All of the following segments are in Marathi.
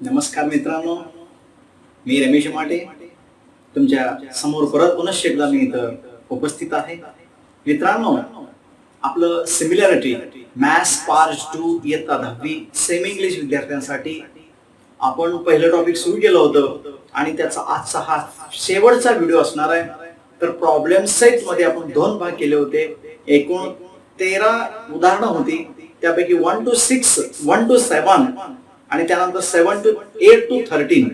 नमस्कार मित्रांनो, मी रमेश माटे तुमच्या समोर परत पुनश्च एकदा मी इथं उपस्थित आहे. मित्रांनो, आपलं सिमिलॅरिटी मॅथ्स पार्ट 2 इयत्ता 10वी सेमी इंग्लिश विद्यार्थ्यांसाठी आपण पहिलं टॉपिक सुरू केलं होतं आणि त्याचा आजचा हा शेवटचा व्हिडिओ असणार आहे. तर प्रॉब्लेम सेट मध्ये आपण 2 भाग केले होते. एकूण 13 उदाहरणं होती, त्यापैकी 1 to 6, 1 to 7 आणि त्यानंतर 7 to 8 to 13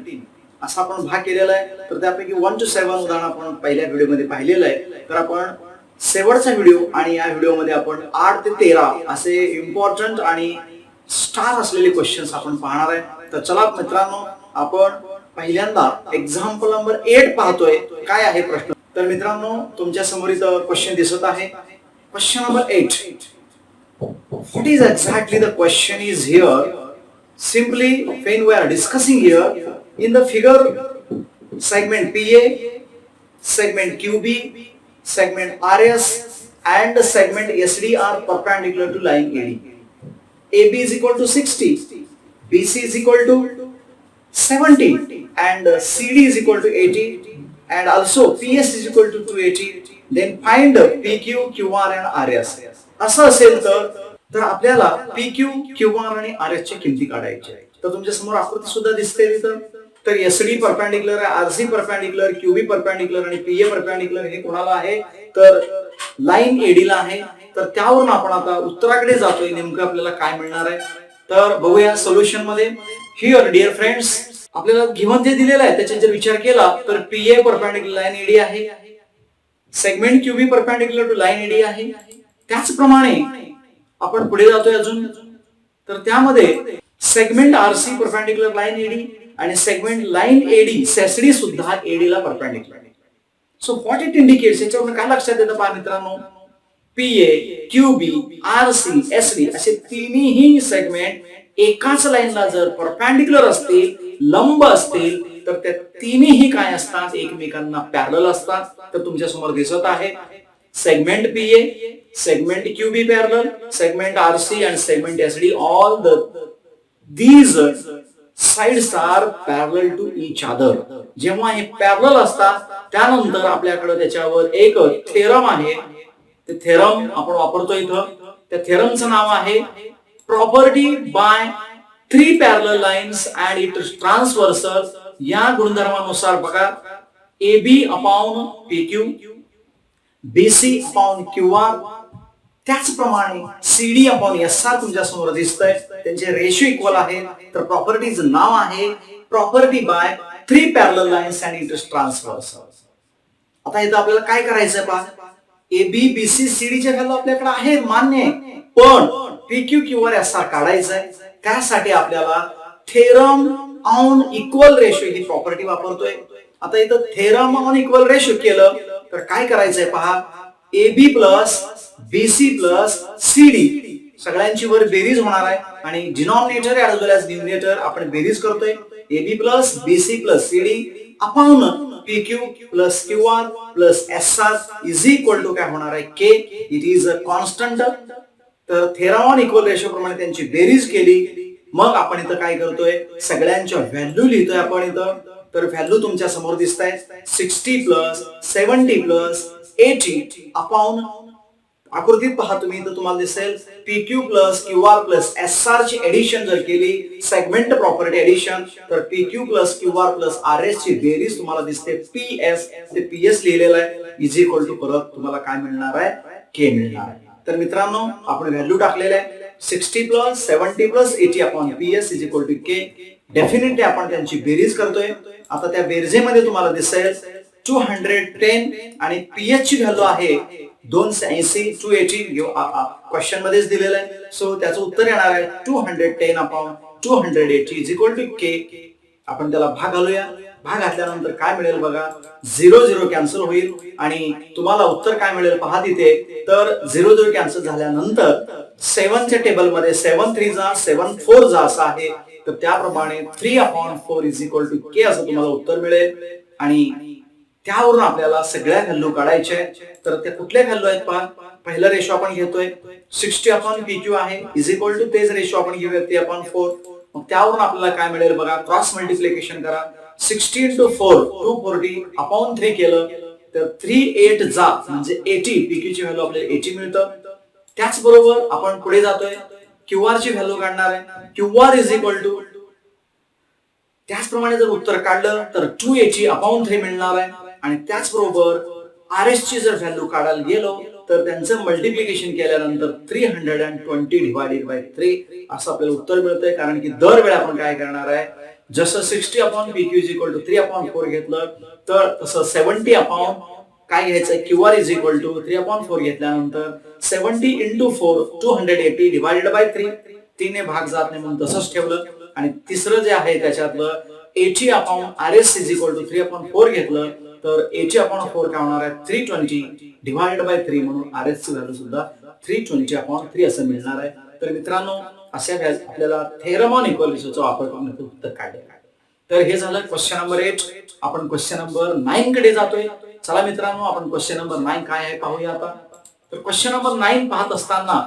असा आपण भाग केलेला आहे. तर त्यापैकी 1 to 7 उदाहरण आपण पहिल्या व्हिडिओमध्ये पाहिलेलं आहे. तर आपण शेवटचा व्हिडिओ आणि या व्हिडिओमध्ये आपण 8 ते 13 असे इम्पॉर्टंट आणि स्टार असलेले क्वेश्चन्स आपण पाहणार आहे. तर चला मित्रांनो, आपण पहिल्यांदा एक्झाम्पल नंबर 8 पाहतोय. काय आहे प्रश्न? तर मित्रांनो, तुमच्या समोर इथं क्वेश्चन दिसत आहे. Question number 8. What is exactly the question is here? Simply when we are discussing here in the figure, segment PA, segment QB, segment RS and segment SD are perpendicular to line AD. AB is equal to 60, BC is equal to 70 and CD is equal to 80 and also PS is equal to 280. Then find PQ, QR and RS. असं असेल तर आपल्याला PQ, QR आणि RS ची किमती काढायची. तर तुमच्या समोर आकृती सुद्धा दिसते तिथं. तर SD परपेंडिक्युलर आहे, RC परपेंडिक्युलर, QB परपेंडिक्युलर आणि PA परपेंडिक्युलर हे कोणाला आहे? तर लाईन AD ला आहे. तर त्यावरून आपण आता उत्तराकडे जातोय. नेमकं आपल्याला काय मिळणार आहे तर बघूया सोल्युशन मध्ये. हिअर डिअर फ्रेंड्स, आपल्याला गिव्हन जे दिलेलं आहे त्याचा जर विचार केला तर PA परपेंडिक्युलर लाईन AD आहे, segment QB perpendicular to line AD आहे. त्याचप्रमाणे आपण पुढे जातोय अजून. तर त्यामध्ये segment RC perpendicular line AD आणि सेगमेंट लाईन AD SD सुद्धा AD ला परपेंडिक्युलर आहे. सो व्हॉट इट इंडिकेट्स, याच्यावरून काय लक्षात येतं पहा मित्रांनो, PA, QB, RC, SD असे तिन्ही सेगमेंट एकाच लाईनला जर परपेंडिक्युलर असतील, लंब असतील, तर त्या तिन्ही काय असतात? एकमेकांना पॅरलल असतात. तर तुमच्या समोर दिसत आहे segment PA, segment QB parallel, segment RC and segment SD, all these sides are parallel to each other. जेव्हा हे पॅरलल असतात त्यानंतर आपल्याकडे त्याच्यावर एक थेरम आहे. ते थेरम आपण वापरतो इथं. त्या थेरमचं नाव आहे property bye 3 parallel lines and it is transversal. या गुणधर्मानुसार बघा, AB upon PQ, BC upon QR, त्याचप्रमाणे CD अपॉन SR तुमच्या समोर दिसतंय. त्यांचे रेशो इक्वल आहे. तर प्रॉपर्टीचं नाव आहे property bye 3 parallel lines and it is transversal. आता इथं आपल्याला काय करायचंय पहा, AB, BC, CD च्या व्हॅल्यू आपल्याकडे आहे, मान्य आहे, पण PQ, QR, SR काढायचंय. त्यासाठी आपल्याला theorem on equal ratio he property वापरतोय. आता इथं थेरम ऑन इक्वल रेशो केलं तर काय करायचंय पहा, AB plus BC plus CD सगळ्यांची वर बेरीज होणार आहे आणि denominator as well as numerator आपण बेरीज करतोय. AB plus BC plus CD upon PQ plus QR plus SR is equal to काय होणार आहे? K. It is a constant. तर थेरम ऑन इक्वल रेशो प्रमाणे त्यांची बेरीज केली. मग आपण इथं काय करतोय, सगळ्यांच्या व्हॅल्यू लिहितोय आपण इथं. तर व्हॅल्यू तुमच्या समोर दिसत आहे 60 प्लस 70 प्लस 80 अपॉन, आकृतीत पहा तुम्ही, तर तुम्हाला दिसेल PQ plus QR plus SR ची एडिशन जर केली, सेगमेंट प्रॉपर्टी एडिशन, तर PQ plus QR plus RS ची बेरीज तुम्हाला दिसते PS. ते PS लिहिलेलं आहे इज इक्वल टू, परत तुम्हाला काय मिळणार आहे? K मिळणार आहे. तर मित्रांनो, आपण व्हॅल्यू टाकलेले आहे 60 plus 70 plus 80 upon PS is equal to K. Definitely आपण त्यांची बेरीज करतोय. आता त्या बेरजेमध्ये तुम्हाला दिसेल 210 आणि PS ची व्हॅल्यू आहे 280, 280 क्वेश्चन मध्येच दिलेलं आहे. सो त्याचं उत्तर येणार आहे 210 upon 280 is equal to K. आपण त्याला भाग घालूया. भाग घातल्यानंतर काय मिळेल बघा, 0 0 कॅन्सल होईल आणि तुम्हाला उत्तर काय मिळेल पहा तिथे. तर 0 0 कॅन्सल झाल्यानंतर 7 च्या टेबल मध्ये 7 3 जा 7 4 जा असं आहे. तर त्याप्रमाणे 3 upon 4 is equal to K असं तुम्हाला उत्तर मिळेल. आणि त्यावरून आपल्याला सगळ्या व्हॅल्यू काढायच्या. तर त्या कुठल्या व्हॅल्यू आहेत पहा. पहिला रेशो आपण घेतोय 60 अपॉन PQ आहे इज इक्वल टू तेच रेशो आपण घेऊया ते अपॉन 4. मग त्यावरून आपल्याला काय मिळेल बघा, क्रॉस मल्टिप्लिकेशन करा. 60 into 4 240 अपॉन 3 केलं तर 3 8 जा म्हणजे 80. पीक्यू ची व्हॅल्यू आपल्याला 80 मिळतं. त्याचबरोबर आपण पुढे जातोय, क्यूआर ची व्हॅल्यू काढणार आहे. क्यूआर इज इक्वल टू, त्याचप्रमाणे जर उत्तर काढलं तर 280 अपॉन 3 मिळणार आहे. आणि त्याचबरोबर आर एस ची जर व्हॅल्यू काढायला गेलो तर त्यांचं मल्टिप्लिकेशन केल्यानंतर 320 डिवायडेड बाय 3 असं आपल्याला उत्तर मिळतंय. कारण की दरवेळी आपण काय करणार आहे, जसं 60 upon PQ is equal to 3 upon 4 घेतलं तर तसं 70 अपॉन काय घ्यायचं, QR is equal to 3 upon 4 घेतल्यानंतर 70 इंटू 4 280 डिवायडेड बाय 3. 3 ने भाग जात नाही म्हणून तसंच ठेवलं. आणि तिसरं जे आहे त्याच्यातलं 80 upon R S is equal to 3 upon 4 घेतलं तर 80 अपॉन 4 काय होणार आहे, 320 डिवायडेड बाय 3 म्हणून आर एस ची व्हॅल्यू सुद्धा 320 अपॉन 3 असं मिळणार आहे. तर मित्रांनो अशा आपल्याला थेरम ऑन इक्वालिटीचा वापर करून उत्तर काढले. तर हे झालं क्वेश्चन नंबर 8. आपण क्वेश्चन नंबर 9 कडे जातोय. चला मित्रांनो आपण क्वेश्चन नंबर 9 काय आहे पाहूया आता. तर क्वेश्चन नंबर 9 पाहत असताना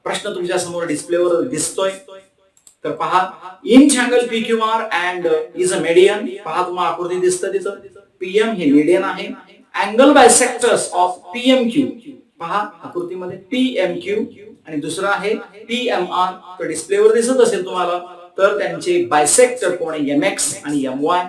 प्रश्न तुमच्या समोर डिस्प्लेवर दिसतोय. तर पहा, in triangle PQR and is a median. पहा तुम्हाला आकृती दिसतं तिथं, PM हे मीडियन आहे. Angle bisectors of PMQ. पहा आकृतीमध्ये PMQ आणि दुसरा आहे PMR. तर डिस्प्लेवर दिसत असेल तुम्हाला. तर त्यांचे बायसेक्टर कोण आहे, MX आणि MY.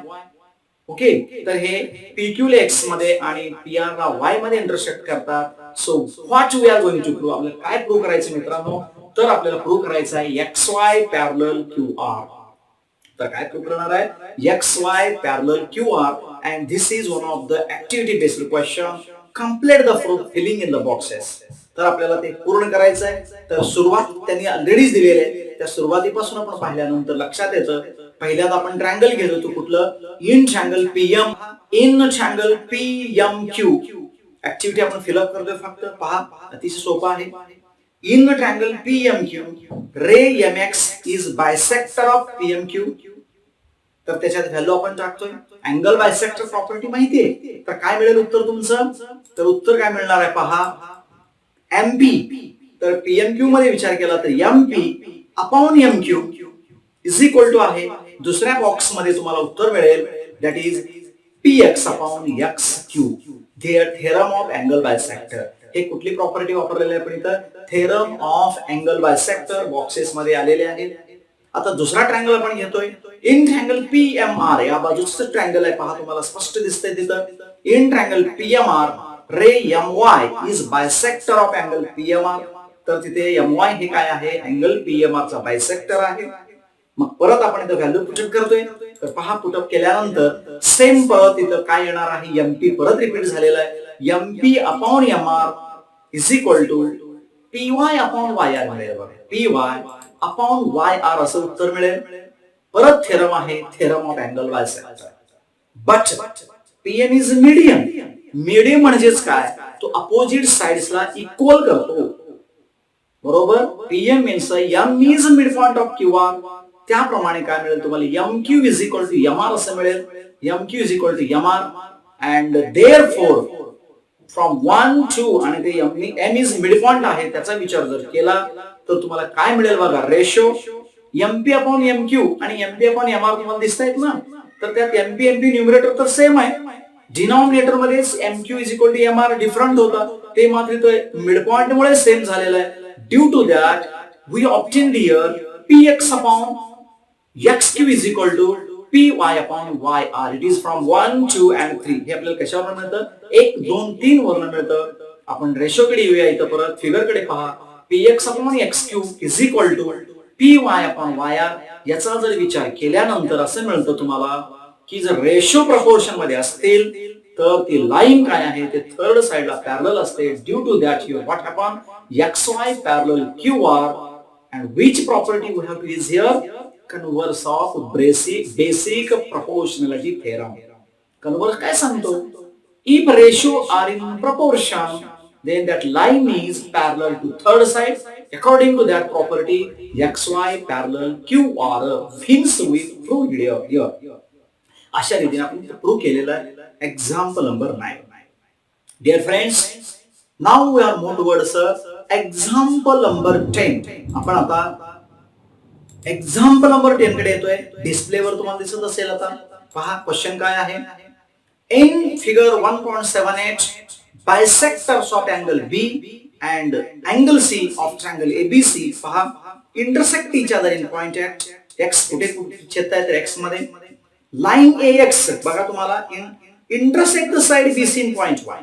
ओके, तर हे PQ ला X मध्ये आणि PR ला Y मध्ये इंटरसेक्ट करतात. So what we are going to prove, आपल्याला काय प्रूव्ह करायचं मित्रांनो, तर आपल्याला प्रूव्ह करायचं आहे XY पॅरलल QR. तर काय प्रूव्ह करणार आहे, XY parallel QR and this is one of the activity based question. Complete the proof filling in the boxes. तर आपल्याला ते पूर्ण करायचं आहे. तर सुरुवात त्यांनी ऑलरेडीच दिलेली आहे. त्या सुरुवातीपासून आपण पाहिल्यानंतर लक्षात येतं, पहिल्यांदा आपण ट्रायंगल घेतो तो कुठलं, in triangle PM, in triangle PMQ. Activity आपण फिलअप करतोय फक्त. पहा अतिशय सोपं आहे. In triangle PMQ ray MX is bisector of PMQ. तर त्याच्यात व्हॅल्यू आपण टाकतोय. अँगल बायसेक्टर प्रॉपर्टी माहितीये. तर काय मिळेल उत्तर तुमचं, तर उत्तर काय मिळणार आहे पहा, MP. तर PMQ मध्ये विचार केला तर MP upon MQ is equal to आहे, दुसऱ्या बॉक्स मध्ये तुम्हाला उत्तर मिळेल that is PX upon XQ. Theorem of angle bisector. हे कुठली प्रॉपर्टी वापरलेली आहे आपण इथं, theorem of angle bisector boxes मध्ये आलेले आहेत. आता दुसरा ट्रायंगल आपण घेतोय, इन ट्रायंगल PMR. या बाजूचं ट्रायंगल आहे पहा, तुम्हाला स्पष्ट दिसतंय तिथं. In triangle PMR ray MY is bisector of angle PMR. तर तिथे MY हे काय आहे, अँगल PMR चा बायसेक्टर आहे. मग परत आपण इथं व्हॅल्यू पुटअप करतोय. तर पहा पुटअप केल्यानंतर सेम परत इथं काय येणार आहे, MP परत रिपीट झालेला आहे. MP upon MR is equal to PY upon YR मिळेल बघा. PY अपॉन YR असं उत्तर मिळेल. परत थेरम आहे, theorem of angle bisector. But PM is medium. Medium म्हणजेच काय, तो अपोजिट साइड्सला इक्वल करतो. बरोबर, PM means M is mid point of QR. त्याप्रमाणे काय मिळेल तुम्हाला, MQ is equal to MR असं मिळेल. MQ is equal to MR and therefore from 1 2 आणि ते M इज मिड पॉइंट आहे त्याचा विचार जर केला तर तुम्हाला काय मिळेल बघा, रेशो MP अपॉन MQ आणि MP अपॉन MR तुम्हाला दिसतायत ना. तर त्यात MP न्यूमरेटर तर सेम आहे, डिनॉमिनेटर मध्ये MQ is equal to MR different होता, ते मात्र मिड पॉइंट मुळे सेम झालेला आहे. Due to that we obtained here PX upon XQ is equal to PY upon YR. It is from 1 2 and 3. हे आपल्याला कशावर मिळतं, 1 2 3 वरून मिळतं. आपण रेशो कडे येऊया. इथं परत फिगर कडे पहा, PX upon XQ is equal to PY upon YR. याचा जर विचार केल्यानंतर असं मिळतं तुम्हाला की जर रेशो प्रपोर्शन मध्ये असतील तर ती लाईन काय आहे, ते थर्ड साइडला पॅरलल असते. Due to that here what happen, XY parallel QR and which property we have to use here, converse of basic proportionality theorem. Converse काय सांगतो, if ratio are in proportion then that line is parallel to third side. According to that property XY parallel QR. Hence we proved here. अशा रीतीने आपण प्रूव्ह केलेला आहे. Example number 9. Dear friends, now we are move towards example number 10. आपण आता एक्झाम्पल नंबर 10 कडे येतोय. डिस्प्लेवर तुम्हाला दिसत असेल आता. पहा क्वेश्चन काय आहे. In figure 1.78 bisectors of angle B and angle C of triangle ABC पहा intersect each other in point X. कुठे छेदतायत तर एक्स मध्ये. लाईन AX बघा तुम्हाला intersect the side BC in point Y.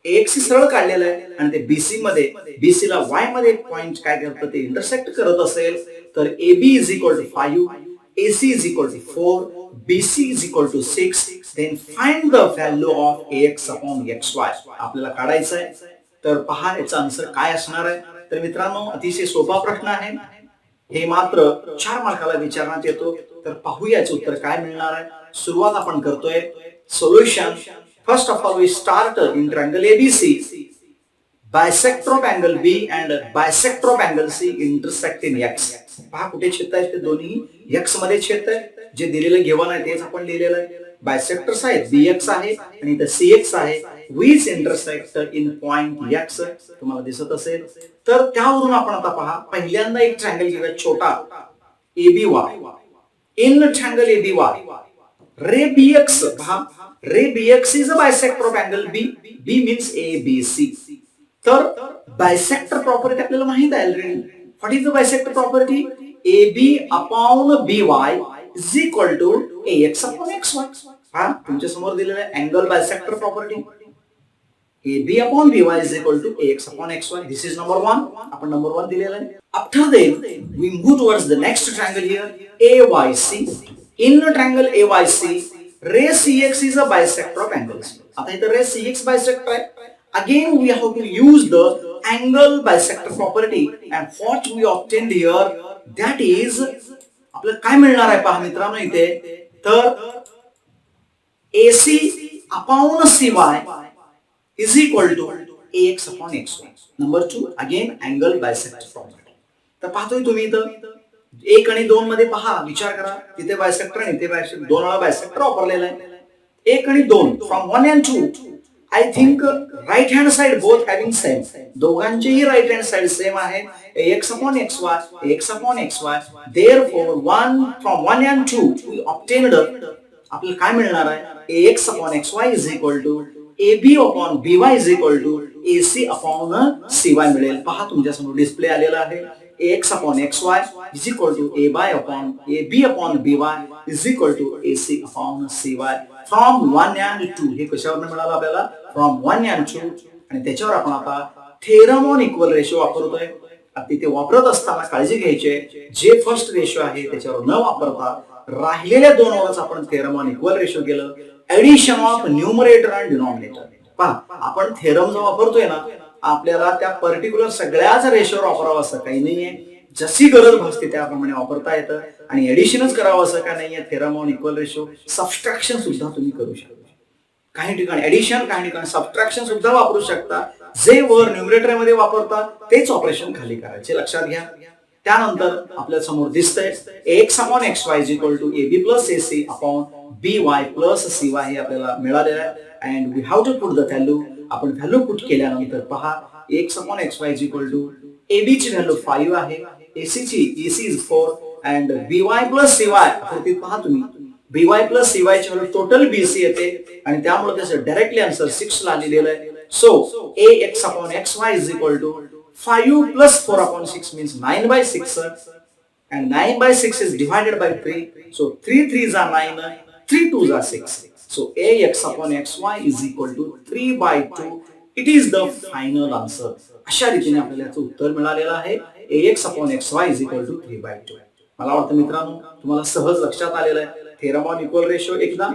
AX सरळ काढलेलं आहे आणि ते BC मध्ये BC ला Y मध्ये एक पॉइंट काय करतं ते इंटरसेक्ट करत असेल तर AB is equal to 5, AC is equal to 4, BC is equal to 6. Then find the value of AX upon XY. आपल्याला काढायचं आहे. तर पहा याचा आन्सर काय असणार आहे. तर मित्रांनो अतिशय सोपा प्रश्न आहे. हे मात्र 4 मार्काला विचारण्यात येतो. तर पाहूया याचे उत्तर काय मिळणार आहे. सुरुवात आपण करतोय. Solution. First of all we start in triangle ABC. Bisector of angle B and bisector of angle C intersect in X. पहा कुठे छेदतायत ते दोन्ही X मध्ये छेदतायत. जे दिलेलं गिवन आहे तेच आपण लिहिलेलं आहे. बायसेक्टर्स आहेत BX आहे आणि इथे CX आहे. which intersect in point X तुम्हाला दिसत असेल. तर त्यावरून आपण आता पहा पहिल्यांदा एक ट्रायंगल घेऊया छोटा ABY. In triangle ABY ray BX पहा रे BX is a bisector of angle B. B means ABC. तर बायसेक्टर प्रॉपर्टी आपल्याला माहित आहे already. What is the bisector property. AB upon BY is equal to AX upon XY. हा तुमच्या समोर दिलेला आहे angle bisector property. AB upon BY is equal to AX upon XY. This is number 1. आपण नंबर 1 दिलेला आहे. After that we move towards the next triangle here AYC. In the triangle AYC ray CX is a bisector of angles. आता इथे ray CX bisector आहे. Again we have to use the angle bisector property and what we obtained here that is आपल्याला काय मिळणार आहे पहा मित्रांनो इथे. तर AC upon CY is equal to AX upon XY. Number 2 again angle bisector property. तर पाहतोय तुम्ही इथं 1 आणि 2 मध्ये पहा विचार करा. तिथे बायसेक्टर आणि इथे बायसेक्टर 2 वेळा बायसेक्टर वापरलेला आहे. 1 आणि 2 from 1 and 2 I think right hand side both having same. दोघांचेही राईट हँड साइड सेम आहे. AX upon XY AX upon XY. Therefore 1 from 1 and 2 we obtained आपल्याला काय मिळणार आहे. AX upon XY is equal to AB upon BY is equal to AC upon CY मिळेल. पहा तुमच्या समोर डिस्प्ले आलेला आहे. AX upon XY is equal to AB upon BY is equal to AC upon CY. From 1 and 2 हे कशावरून मिळालं आपल्याला. फ्रॉम 1 and 2 आणि त्याच्यावर आपण आता थेरम ऑन इक्वल रेशो वापरतोय. तिथे वापरत असताना काळजी घ्यायची जे फर्स्ट रेशो आहे त्याच्यावर न वापरता राहिलेल्या 2 वरच आपण थेरम ऑन इक्वल रेशो केलं. एडिशन ऑफ न्यूमरेटर आणि डिनॉमिनेटर. पहा आपण थेरम जो वापरतोय ना आपल्याला त्या पर्टिक्युलर सगळ्याच रेशोवर वापरावं असं काही नाहीये. जशी गरज भासते त्याप्रमाणे वापरता येतं आणि एडिशनच करावं असं काय नाहीये. Theorem on equal ratio subtraction सुद्धा तुम्ही करू शकता. काही ठिकाणी एडिशन काही ठिकाणी सबस्ट्रॅक्शन सुद्धा वापरू शकता. जे वर न्यूमरेटर मध्ये वापरतात तेच ऑपरेशन खाली करायचे लक्षात घ्या. त्यानंतर आपल्या समोर दिसतंय AX upon XY is equal to AB plus AC upon BY plus CY हे आपल्याला मिळालेलं आहे. And we have to put the value. आपण व्हॅल्यू पुट केल्यानंतर पहा AX upon XY is equal to AB ची व्हॅल्यू 5 आहे. AC is 4 and BY plus CY आकृतीत पहा तुम्ही BY plus CY ची व्हॅल्यू टोटल BC येते आणि त्यामुळे त्याचं डायरेक्टली आन्सर 6 ला लिहिलेलं आहे. So AX upon XY is equal to 5 plus 4 upon 6 means 9 by 6 and 9 by 6 is divided by 3. So 3 3s are 9, 3 2s are 6. So AX upon XY is equal to 3 by 2. It is the final answer. अशा रीतीने आपल्याला याचं उत्तर मिळालेलं आहे. AX upon XY is equal to 3 by 2. मला वाटतं मित्रांनो तुम्हाला सहज लक्षात आलेलं आहे. थेरम ऑन इक्वल रेशो एकदा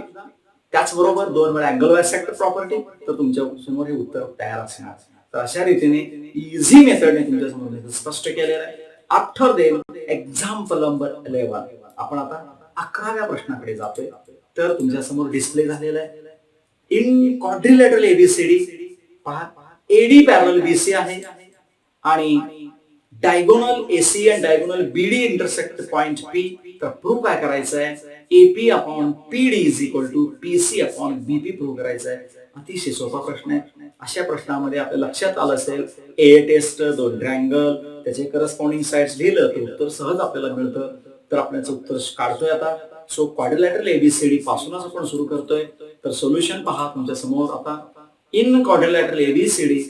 त्याचबरोबर 2 वेळा अँगल बायसेक्टर प्रॉपर्टी तर तुमच्या समोर हे उत्तर तयार असणार. तर अशा रीतीने इझी मेथडने तुमच्या समोर स्पष्ट केलेलं आहे. आफ्टर देन एक्झाम्पल नंबर 11 आपण आता 11व्या प्रश्नाकडे जातोय. तर तुमच्या समोर डिस्प्ले झालेला आहे. इन क्वाड्रिलॅटरल ABCD पहा AD पॅरलल BC आहे आणि डायगोनल AC आणि diagonal BD intersect point P. तर प्रूव्ह काय करायचं आहे. AP upon PD is equal to PC upon BP prove करायचं आहे. अतिशय सोपा प्रश्न आहे. अशा प्रश्नामध्ये आपल्या लक्षात आलं असेल A टेस्ट 2 ट्रायंगल त्याचे करस्पॉन्डिंग साइड्स लिहिलं तर उत्तर सहज आपल्याला मिळतं. तर आपण याचं उत्तर काढतोय आता. सो क्वाड्रिलॅटरल एबीसीडी पासूनच आपण सुरू करतोय. तर सोल्युशन पहा तुमच्या समोर आता. In quadrilateral ABCD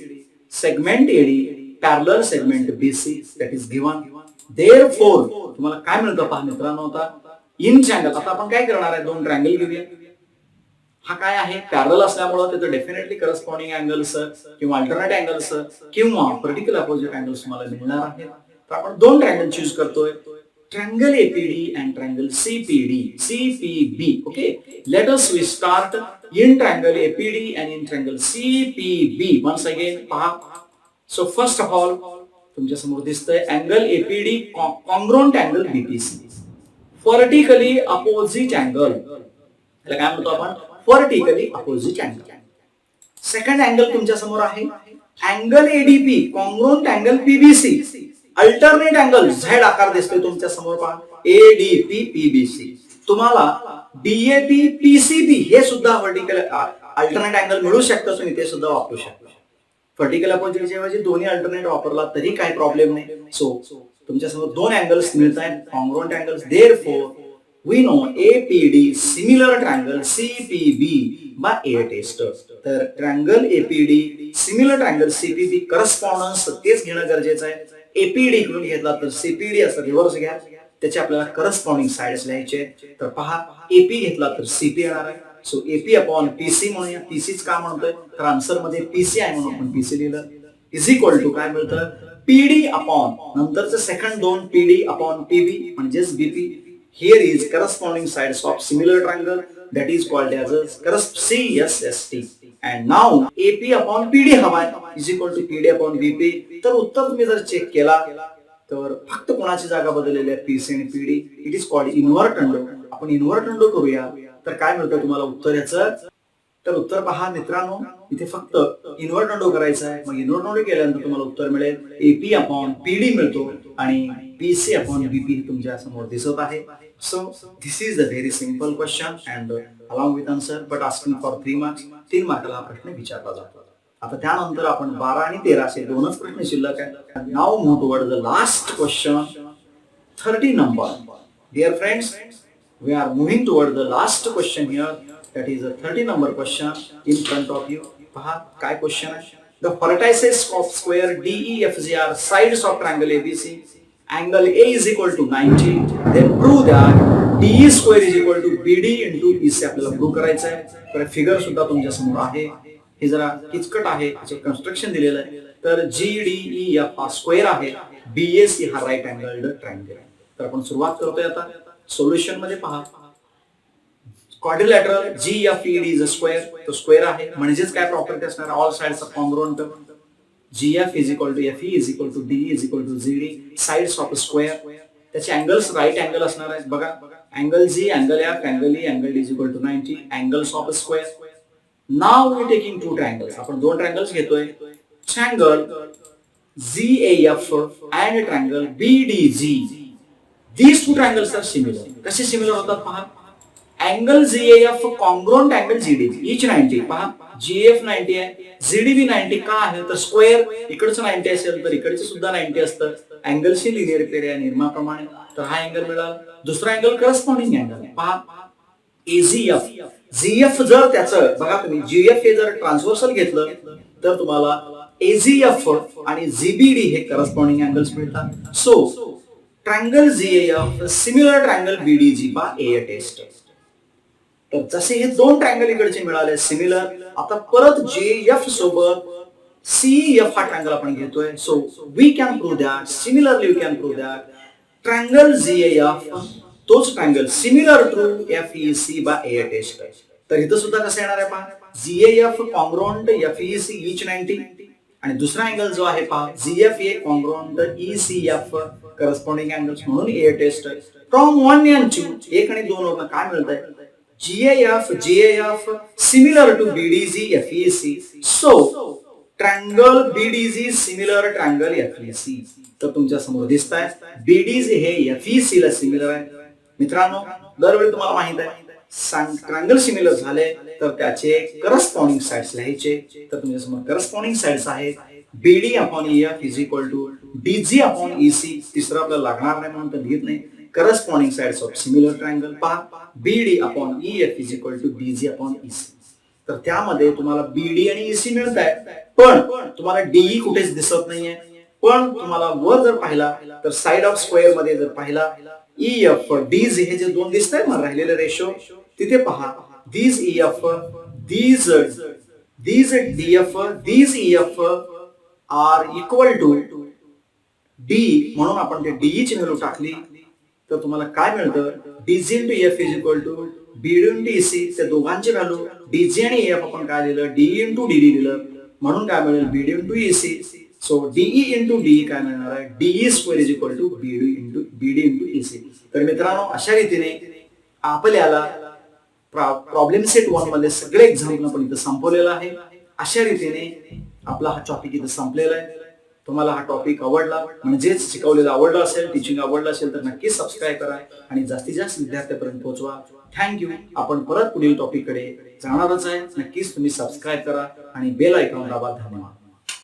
segment AD parallel segment BC that is given. Therefore तुम्हाला काय मिळतं पहा मित्रांनो. आता इन ट्रायंगल आता आपण काय करणार आहे, दोन ट्रायंगल घेऊया. हा काय आहे, पॅरलल असल्यामुळे तिथे डेफिनेटली करस्पॉन्डिंग अँगल्स किंवा अल्टरनेट अँगल्स किंवा पर्टिक्युलर अपोजिट अँगल्स तुम्हाला मिळणार आहेत. तर आपण दोन ट्रायंगल चूज करतोय, triangle APD and triangle CPB. Okay, let us we start in triangle APD and in triangle CPB. Once again पहा. सो फर्स्ट ऑफ ऑल तुमच्या समोर दिसतंय angle APD congruent angle BPC, vertically opposite angle. याला काय म्हणतो आपण, vertically opposite angle. Second angle तुमच्या समोर आहे angle ADP congruent angle PBC, alternate angle Z आकार दिसतोय तुमच्या समोर पहा, एडीपी पीबीसी. तुम्हाला डीएपी पीसीबी हे सुद्धा व्हर्टिकल अल्टरनेट अँगल मिळू शकतं, तुम्ही ते सुद्धा वापरू शकता. व्हर्टिकल अपोजिटच्या ऐवजी दोन्ही अल्टरनेट वापरला तरी काही प्रॉब्लेम नाही. सो तुमच्या समोर दोन अँगल्स मिळत आहेत, congruent angles. Therefore we know APD similar triangle CPB by A test. तर triangle APD similar triangle CPB correspondence तेच घेणं गरजेचं आहे. APD कडून घेतला तर CPD असं रिव्हर्स घ्या, त्याचे आपल्याला करस्पॉन्डिंग साइड्स लिहायचे. तर पहा AP घेतला तर CP येणार आहे. सो AP अपॉन PC म्हणूया. PCच का म्हणतोय तर आन्सर मध्ये PC आहे म्हणून आपण PC लिहिलं. इज इक्वल टू काय मिळतं, PD अपॉन नंतरचं सेकंड दोन PD अपॉन PB म्हणजेच BP. Here is corresponding sides of similar triangle that is called as CSST. And now AP upon PD हवाय is equal to PD upon VP. तर उत्तर तुम्ही जर चेक केला तर फक्त कोणाची जागा बदललेली आहे, PC आणि PD. It is called invertendo. आपण इन्व्हर्टंडो करूया तर काय मिळतं तुम्हाला उत्तर याचं. तर उत्तर पहा मित्रांनो, इथे फक्त इन्व्हर्टंडो करायचं आहे. मग इन्व्हर्टंडो केल्यानंतर तुम्हाला उत्तर मिळेल AP अपॉन PD मिळतो आणि PC अपॉन VP तुमच्या समोर दिसत आहे. So this is a very simple question and along with answer but asking for 3 marks. 3 मार्काला हा प्रश्न विचारला जातो. आता त्यानंतर आपण 12 आणि 13 असे दोनच प्रश्न शिल्लक आहेत. Now move toward the last question, 30 number. Dear friends, we are moving toward the last question here. That is a 30 number question in front of you. पहा काय क्वेश्चन आहे. The vertices of square DEFG are sides of triangle ABC. Angle A is equal to 90. Then prove that DE square is equal to BD into EC. आपल्याला प्रूव्ह करायचं आहे. तर फिगर सुद्धा तुमच्या समोर आहे. हे जरा किचकट आहे, त्याचं कन्स्ट्रक्शन दिलेलं आहे. तर GDEF हा स्क्वेअर आहे, BAC हा राईट अँगल्ड ट्रायंगल आहे. तर आपण सुरुवात करतोय आता. सोल्युशन मध्ये पहा, quadrilateral GFED is a square. तो स्क्वेअर आहे म्हणजेच काय प्रॉपर्टी असणार, all sides are congruent. GF is equal to FE is equal to DE is equal to ZD. Sides of a square. त्याचे अँगल्स राईट अँगल असणार आहेत. बघा angle G, angle F, angle E, angle D is equal to 90. Angles of a square. Now we taking two triangles. आपण दोन ट्रायंगल्स घेतोय. Triangle ZAF and triangle BDG. These two triangles are similar. कसे सिमिलर होतात पहा. Angle ZAF congruent angle ZDG. each 90. पहा GF 90 आहे, ZDB 90 का आहे तर स्क्वेअर इकडचं 90 असेल तर इकडचं सुद्धा 90 असतं. अँगलशी लिनियर पेअर आहे नियमाप्रमाणे. तर हा अँगल मिळाला. दुसरा अँगल करस्पॉन्डिंग अँगल आहे. पहा AZF. ZF जर त्याचं बघा तुम्ही GF हे जर ट्रान्सव्हर्सल घेतलं तर तुम्हाला AZF आणि ZBD हे करस्पॉन्डिंग अँगल्स मिळतात. So triangle ZAF similar triangle BDG by A test. तर जसे हे दोन ट्रायंगल इकडचे मिळाले सिमिलर, आता परत JF सोबत CF हा ट्रायंगल आपण घेतोय. So we can prove that similarly we can prove that triangle ZAF तोच triangle similar to FEC by A test. तर इथं सुद्धा कसं येणार आहे पहा, ZAF कॉन्ग्रुएंट FEC each 90 आणि दुसरा अँगल जो आहे पहा ZFA congruent ECF corresponding angles म्हणून A टेस्ट. फ्रॉम 1 and 2 1 आणि 2 वरून काय मिळतंय, GAF similar to BDG FEC. So triangle BDG similar triangle FEC. तर तुमच्या समोर दिसत आहे BDG हे FEC ला सिमिलर आहे. मित्रांनो दरवेळी तुम्हाला माहित आहे ट्रायंगल सिमिलर झाले तर त्याचे करस्पॉन्डिंग साइड्स लिहायचे. तर तुमच्या समोर करस्पॉन्डिंग साइड्स आहेत BD upon EF is equal to DG upon EC. तिसरं आपल्याला लागणार नाही म्हणून तर लिहित नाही. Corresponding sides of similar triangle पहा BD upon EF is equal to DG upon EC. तर त्यामध्ये तुम्हाला बीडी आणि EC मिळत आहे, पण तुम्हाला डीई कुठेच दिसत नाहीये. पण तुम्हाला वर जर पाहिला तर साइड ऑफ स्क्वेअर मध्ये जर पाहिला EF डीज हे जे दोन दिसत आहेत ना राहिलेले रेशो, तिथे पहा these EF these DF these EF are equal to D. म्हणून आपण ते DE ची व्हॅल्यू टाकली तर तुम्हाला काय मिळतं DG into EF is equal to BD into EC. त्या दोघांची व्हॅल्यू DG आणि EF आपण काय दिलं DE into DD दिलं, म्हणून काय मिळेल BD into EC. So DE into DE काय मिळणार आहे DE square is equal to BD into EC. तर मित्रांनो अशा रीतीने आपल्याला प्रॉब्लेम सेट 1 मध्ये सगळे एक्झाम्पल आपण इथं संपवलेला आहे. अशा रीतीने आपला हा टॉपिक इथं संपलेला आहे. तुम्हाला हा टॉपिक आवडला म्हणजेच शिकवलेलं आवडलं असेल, टीचिंग आवडलं असेल तर नक्की सबस्क्राईब करा आणि जास्तीत जास्त विद्यार्थ्यांपर्यंत पोहोचवा. थँक्यू. आपण परत पुढील टॉपिक कडे जाणारच आहे. नक्कीच तुम्ही सबस्क्राईब करा आणि बेल आयकॉन दाबा. धन्यवाद.